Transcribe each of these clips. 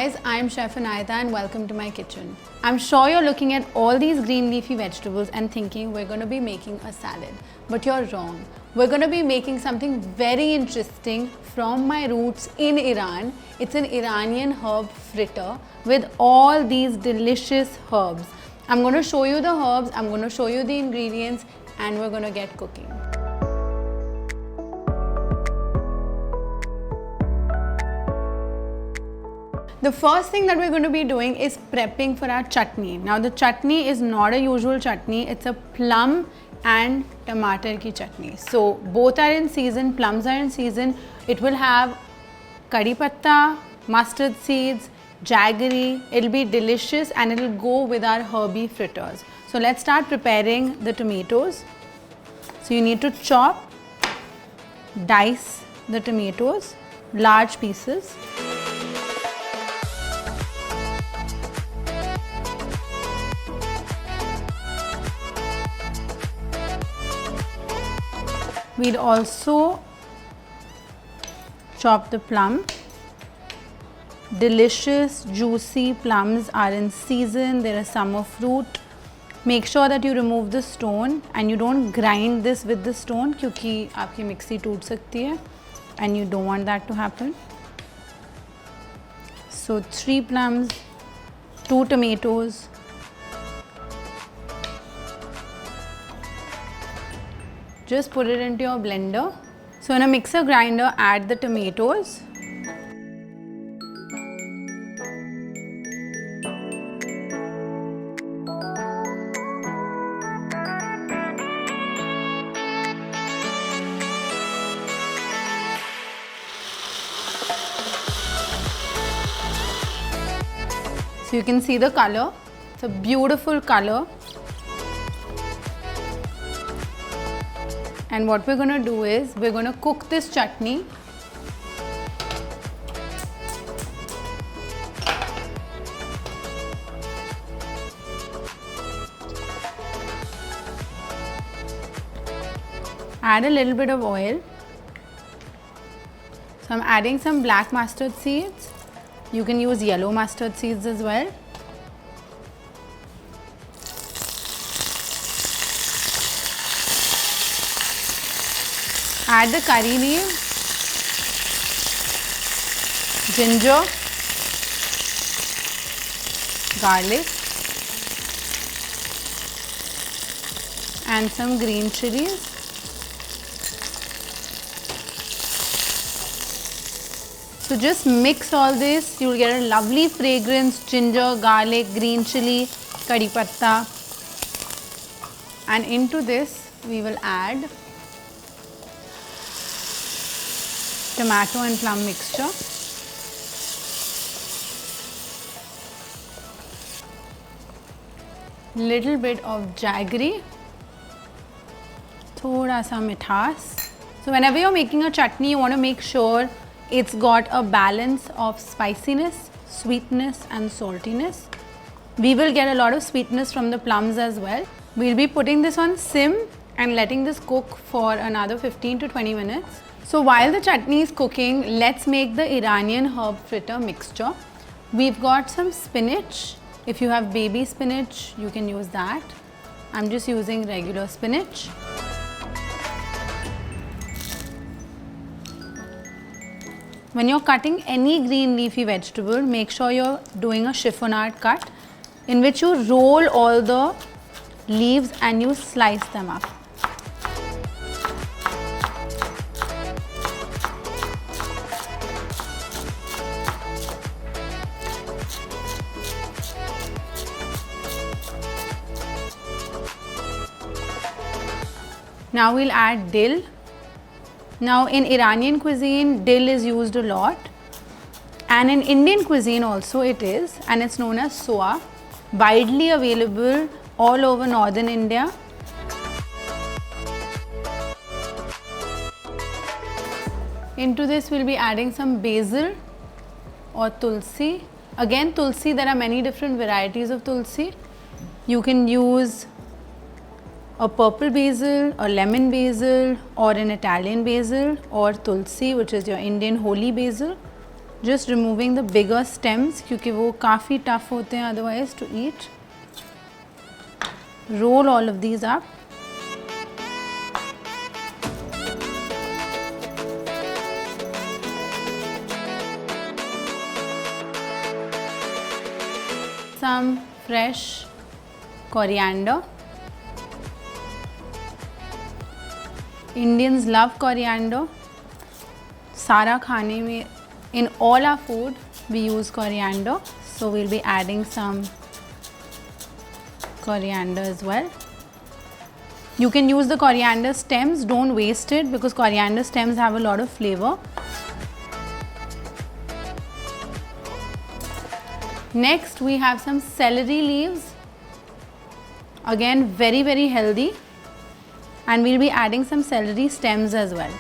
guys, I'm Chef Anayata and welcome to my kitchen. I'm sure you're looking at all these green leafy vegetables and thinking we're going to be making a salad. But you're wrong. We're going to be making something very interesting from my roots in Iran. It's an Iranian herb fritter with all these delicious herbs. I'm going to show you the herbs, I'm going to show you the ingredients, and we're going to get cooking. The first thing that we're going to be doing is prepping for our chutney. Now the chutney is not a usual chutney, it's a plum and tomato ki chutney. So both are in season, plums are in season. It will have curry patta, mustard seeds, jaggery. It'll be delicious and it'll go with our herby fritters. So let's start preparing the tomatoes. So you need to chop, dice the tomatoes, large pieces. We'll also chop the plum. Delicious, juicy plums are in season. They're a summer fruit. Make sure that you remove the stone and you don't grind this with the stone क्योंकि आपकी mixie टूट सकती है and you don't want that to happen. So 3 plums, 2 tomatoes. Just put it into your blender. So in a mixer grinder, add the tomatoes. So you can see the color. It's a beautiful color. And what we're going to do is, we're going to cook this chutney. Add a little bit of oil. So I'm adding some black mustard seeds. You can use yellow mustard seeds as well. Add the curry leaves, ginger, garlic, and some green chilies. So just mix all this, you will get a lovely fragrance: ginger, garlic, green chili, curry patta. And into this we will add tomato and plum mixture. Little bit of jaggery. Thoda sa mithas. So whenever you're making a chutney, you want to make sure it's got a balance of spiciness, sweetness and saltiness. We will get a lot of sweetness from the plums as well. We'll be putting this on sim and letting this cook for another 15 to 20 minutes. So while the chutney is cooking, let's make the Iranian herb fritter mixture. We've got some spinach. If you have baby spinach, you can use that. I'm just using regular spinach. When you're cutting any green leafy vegetable, make sure you're doing a chiffonade cut in which you roll all the leaves and you slice them up. Now we'll add dill. Now in Iranian cuisine, dill is used a lot, and in Indian cuisine also it is, and it's known as soa, widely available all over northern India. Into this we'll be adding some basil or tulsi. Again, tulsi, there are many different varieties of tulsi. You can use a purple basil, a lemon basil, or an Italian basil, or tulsi, which is your Indian holy basil. Just removing the bigger stems क्योंकि वो काफ़ी tough होते हैं otherwise to eat. Roll all of these up. Some fresh coriander. Indians love coriander. सारा खाने में, in all our food we use coriander, so we'll be adding some coriander as well. You can use the coriander stems, don't waste it because coriander stems have a lot of flavor. Next we have some celery leaves, again very healthy, and we'll be adding some celery stems as well.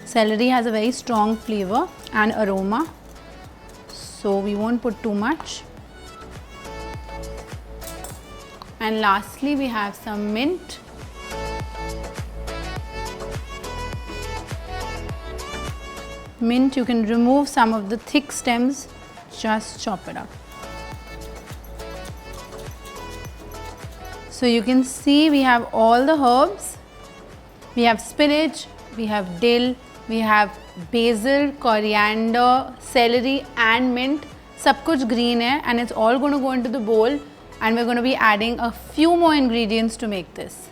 Celery has a very strong flavor and aroma, so we won't put too much. And lastly we have some mint. Mint, you can remove some of the thick stems, just chop it up. So you can see we have all the herbs. We have spinach, we have dill, we have basil, coriander, celery and mint. सब कुछ green है and it's all going to go into the bowl, and we're going to be adding a few more ingredients to make this.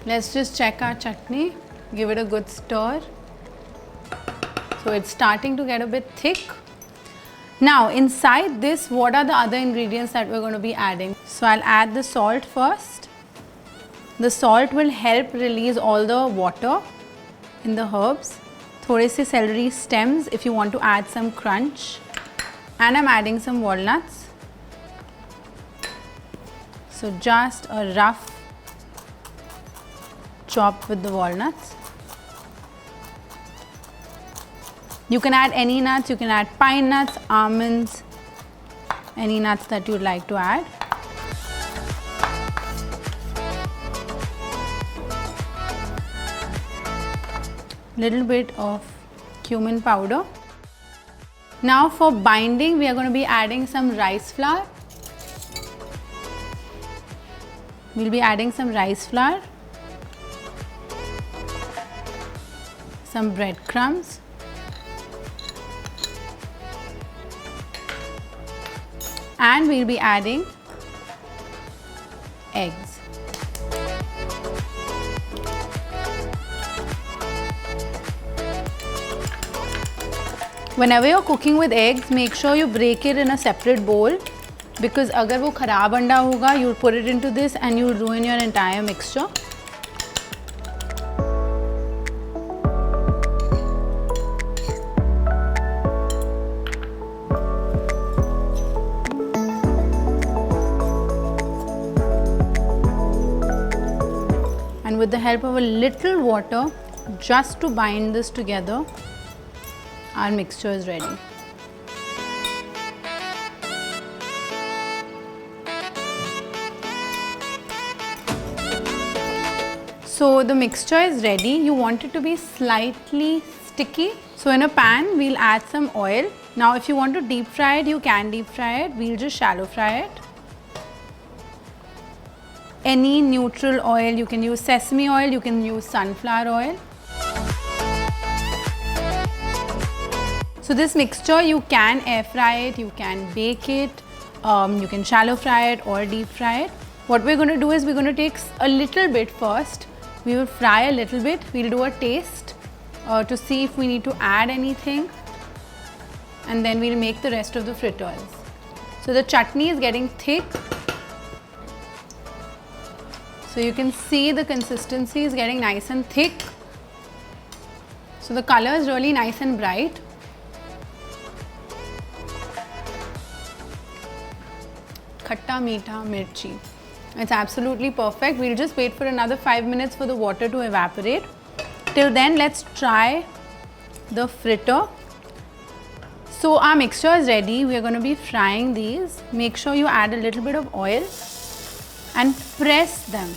Let's just check our chutney, give it a good stir. So it's starting to get a bit thick. Now inside this, what are the other ingredients that we're going to be adding? So I'll add the salt first. The salt will help release all the water in the herbs. थोड़े से celery stems if you want to add some crunch. And I'm adding some walnuts. So just a rough chop with the walnuts. You can add any nuts, you can add pine nuts, almonds, any nuts that you'd like to add. Little bit of cumin powder. Now for binding, we are going to be adding some rice flour. We'll be adding some rice flour, some breadcrumbs, and we'll be adding eggs. Whenever you're cooking with eggs, make sure you break it in a separate bowl, because अगर वो खराब अंडा होगा, you'll put it into this and you'll ruin your entire mixture. And with the help of a little water, just to bind this together, our mixture is ready. So the mixture is ready. You want it to be slightly sticky. So in a pan, we'll add some oil. Now if you want to deep fry it, you can deep fry it. We'll just shallow fry it. Any neutral oil, you can use sesame oil, you can use sunflower oil. So this mixture, you can air fry it, you can bake it, you can shallow fry it or deep fry it. What we're going to do is we're going to take a little bit first. We will fry a little bit. We'll do a taste to see if we need to add anything, and then we'll make the rest of the fritters. So the chutney is getting thick. So you can see the consistency is getting nice and thick. So the color is really nice and bright. Khatta meetha mirchi. It's absolutely perfect. We'll just wait for another 5 minutes for the water to evaporate. Till then, let's try the fritter. So our mixture is ready. We are going to be frying these. Make sure you add a little bit of oil and press them.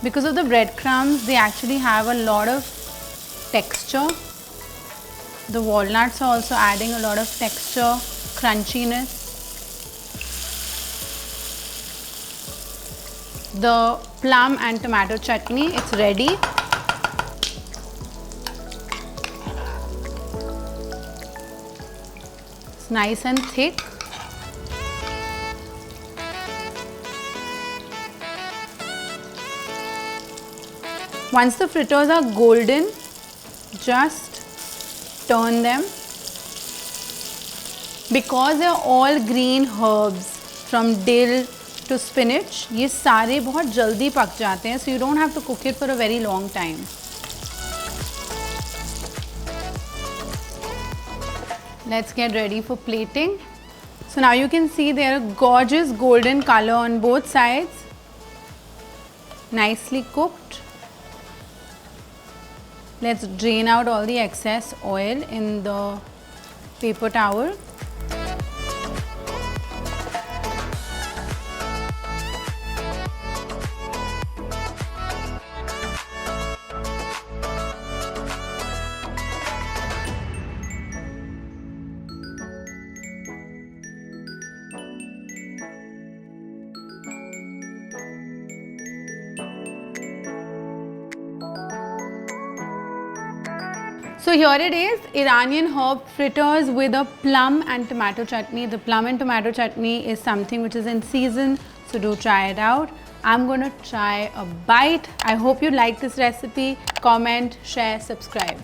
Because of the breadcrumbs, they actually have a lot of texture. The walnuts are also adding a lot of texture, crunchiness. The plum and tomato chutney, it's ready. It's nice and thick. Once the fritters are golden, just turn them. Because they are all green herbs from dill to spinach, ये सारे बहुत जल्दी पक जाते हैं, so you don't have to cook it for a very long time. Let's get ready for plating. So now you can see they are a gorgeous golden color on both sides. Nicely cooked. Let's drain out all the excess oil in the paper towel. So here it is, Iranian herb fritters with a plum and tomato chutney. The plum and tomato chutney is something which is in season, so do try it out. I'm going to try a bite. I hope you like this recipe. Comment, share, subscribe.